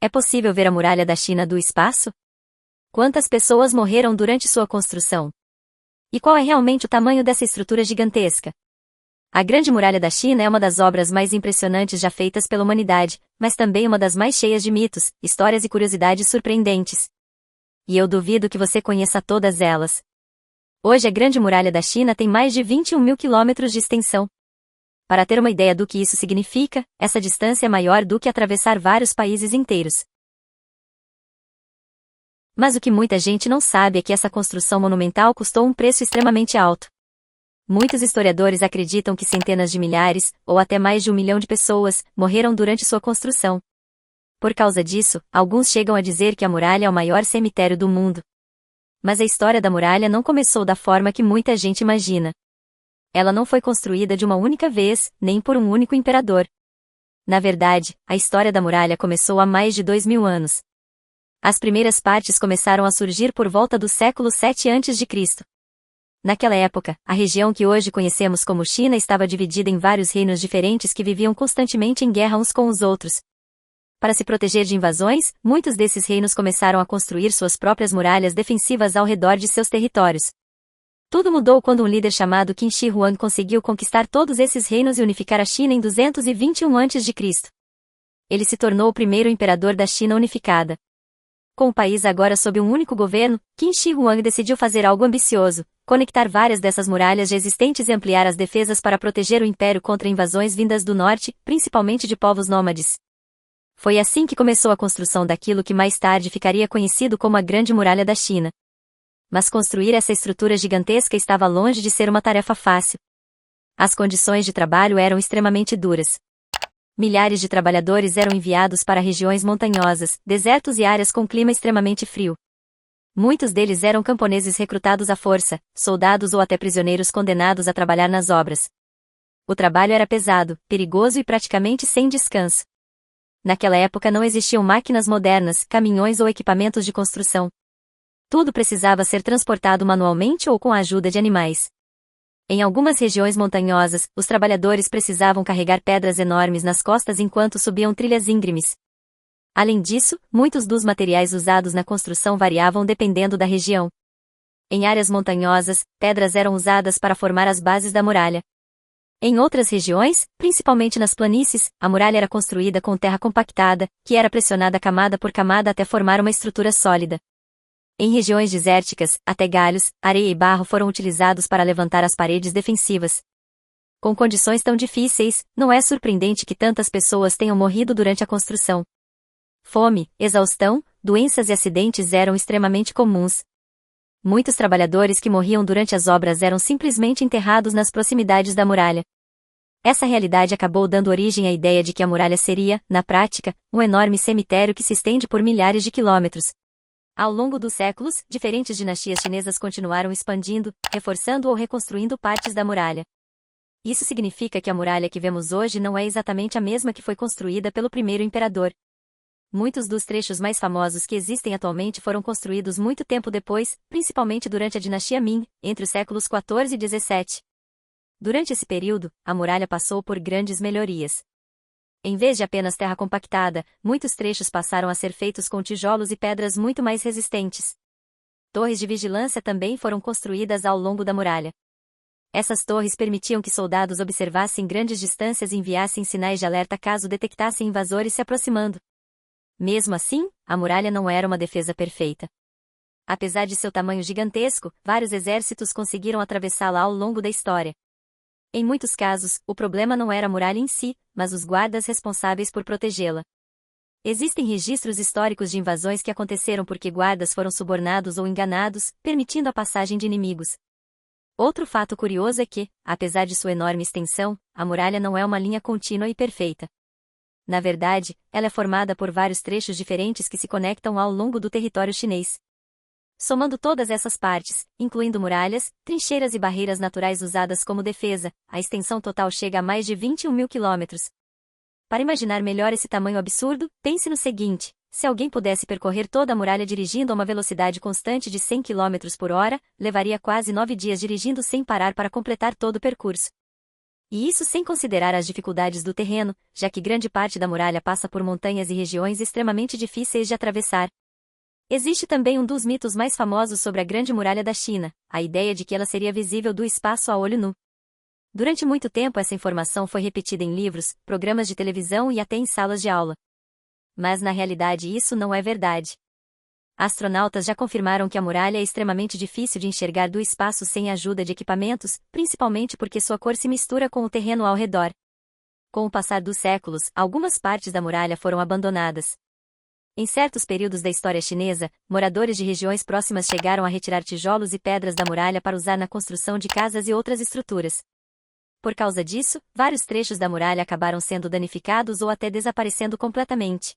É possível ver a muralha da China do espaço? Quantas pessoas morreram durante sua construção? E qual é realmente o tamanho dessa estrutura gigantesca? A Grande Muralha da China é uma das obras mais impressionantes já feitas pela humanidade, mas também uma das mais cheias de mitos, histórias e curiosidades surpreendentes. E eu duvido que você conheça todas elas. Hoje a Grande Muralha da China tem mais de 21 mil quilômetros de extensão. Para ter uma ideia do que isso significa, essa distância é maior do que atravessar vários países inteiros. Mas o que muita gente não sabe é que essa construção monumental custou um preço extremamente alto. Muitos historiadores acreditam que centenas de milhares, ou até mais de 1 milhão de pessoas, morreram durante sua construção. Por causa disso, alguns chegam a dizer que a muralha é o maior cemitério do mundo. Mas a história da muralha não começou da forma que muita gente imagina. Ela não foi construída de uma única vez, nem por um único imperador. Na verdade, a história da muralha começou há mais de 2000 anos. As primeiras partes começaram a surgir por volta do século 7 a.C. Naquela época, a região que hoje conhecemos como China estava dividida em vários reinos diferentes que viviam constantemente em guerra uns com os outros. Para se proteger de invasões, muitos desses reinos começaram a construir suas próprias muralhas defensivas ao redor de seus territórios. Tudo mudou quando um líder chamado Qin Shi Huang conseguiu conquistar todos esses reinos e unificar a China em 221 a.C. Ele se tornou o primeiro imperador da China unificada. Com o país agora sob um único governo, Qin Shi Huang decidiu fazer algo ambicioso: conectar várias dessas muralhas já existentes e ampliar as defesas para proteger o império contra invasões vindas do norte, principalmente de povos nômades. Foi assim que começou a construção daquilo que mais tarde ficaria conhecido como a Grande Muralha da China. Mas construir essa estrutura gigantesca estava longe de ser uma tarefa fácil. As condições de trabalho eram extremamente duras. Milhares de trabalhadores eram enviados para regiões montanhosas, desertos e áreas com clima extremamente frio. Muitos deles eram camponeses recrutados à força, soldados ou até prisioneiros condenados a trabalhar nas obras. O trabalho era pesado, perigoso e praticamente sem descanso. Naquela época não existiam máquinas modernas, caminhões ou equipamentos de construção. Tudo precisava ser transportado manualmente ou com a ajuda de animais. Em algumas regiões montanhosas, os trabalhadores precisavam carregar pedras enormes nas costas enquanto subiam trilhas íngremes. Além disso, muitos dos materiais usados na construção variavam dependendo da região. Em áreas montanhosas, pedras eram usadas para formar as bases da muralha. Em outras regiões, principalmente nas planícies, a muralha era construída com terra compactada, que era pressionada camada por camada até formar uma estrutura sólida. Em regiões desérticas, até galhos, areia e barro foram utilizados para levantar as paredes defensivas. Com condições tão difíceis, não é surpreendente que tantas pessoas tenham morrido durante a construção. Fome, exaustão, doenças e acidentes eram extremamente comuns. Muitos trabalhadores que morriam durante as obras eram simplesmente enterrados nas proximidades da muralha. Essa realidade acabou dando origem à ideia de que a muralha seria, na prática, um enorme cemitério que se estende por milhares de quilômetros. Ao longo dos séculos, diferentes dinastias chinesas continuaram expandindo, reforçando ou reconstruindo partes da muralha. Isso significa que a muralha que vemos hoje não é exatamente a mesma que foi construída pelo primeiro imperador. Muitos dos trechos mais famosos que existem atualmente foram construídos muito tempo depois, principalmente durante a dinastia Ming, entre os séculos 14 e 17. Durante esse período, a muralha passou por grandes melhorias. Em vez de apenas terra compactada, muitos trechos passaram a ser feitos com tijolos e pedras muito mais resistentes. Torres de vigilância também foram construídas ao longo da muralha. Essas torres permitiam que soldados observassem grandes distâncias e enviassem sinais de alerta caso detectassem invasores se aproximando. Mesmo assim, a muralha não era uma defesa perfeita. Apesar de seu tamanho gigantesco, vários exércitos conseguiram atravessá-la ao longo da história. Em muitos casos, o problema não era a muralha em si, mas os guardas responsáveis por protegê-la. Existem registros históricos de invasões que aconteceram porque guardas foram subornados ou enganados, permitindo a passagem de inimigos. Outro fato curioso é que, apesar de sua enorme extensão, a muralha não é uma linha contínua e perfeita. Na verdade, ela é formada por vários trechos diferentes que se conectam ao longo do território chinês. Somando todas essas partes, incluindo muralhas, trincheiras e barreiras naturais usadas como defesa, a extensão total chega a mais de 21 mil quilômetros. Para imaginar melhor esse tamanho absurdo, pense no seguinte: se alguém pudesse percorrer toda a muralha dirigindo a uma velocidade constante de 100 km por hora, levaria quase 9 dias dirigindo sem parar para completar todo o percurso. E isso sem considerar as dificuldades do terreno, já que grande parte da muralha passa por montanhas e regiões extremamente difíceis de atravessar. Existe também um dos mitos mais famosos sobre a Grande Muralha da China, a ideia de que ela seria visível do espaço a olho nu. Durante muito tempo essa informação foi repetida em livros, programas de televisão e até em salas de aula. Mas na realidade isso não é verdade. Astronautas já confirmaram que a muralha é extremamente difícil de enxergar do espaço sem a ajuda de equipamentos, principalmente porque sua cor se mistura com o terreno ao redor. Com o passar dos séculos, algumas partes da muralha foram abandonadas. Em certos períodos da história chinesa, moradores de regiões próximas chegaram a retirar tijolos e pedras da muralha para usar na construção de casas e outras estruturas. Por causa disso, vários trechos da muralha acabaram sendo danificados ou até desaparecendo completamente.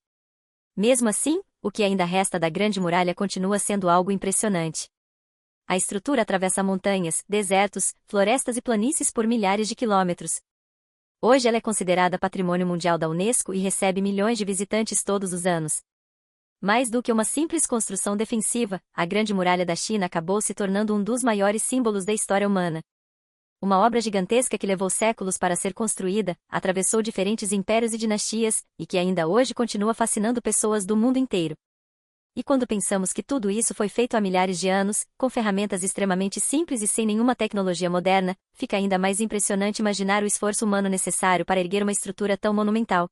Mesmo assim, o que ainda resta da Grande Muralha continua sendo algo impressionante. A estrutura atravessa montanhas, desertos, florestas e planícies por milhares de quilômetros. Hoje ela é considerada Patrimônio Mundial da Unesco e recebe milhões de visitantes todos os anos. Mais do que uma simples construção defensiva, a Grande Muralha da China acabou se tornando um dos maiores símbolos da história humana. Uma obra gigantesca que levou séculos para ser construída, atravessou diferentes impérios e dinastias, e que ainda hoje continua fascinando pessoas do mundo inteiro. E quando pensamos que tudo isso foi feito há milhares de anos, com ferramentas extremamente simples e sem nenhuma tecnologia moderna, fica ainda mais impressionante imaginar o esforço humano necessário para erguer uma estrutura tão monumental.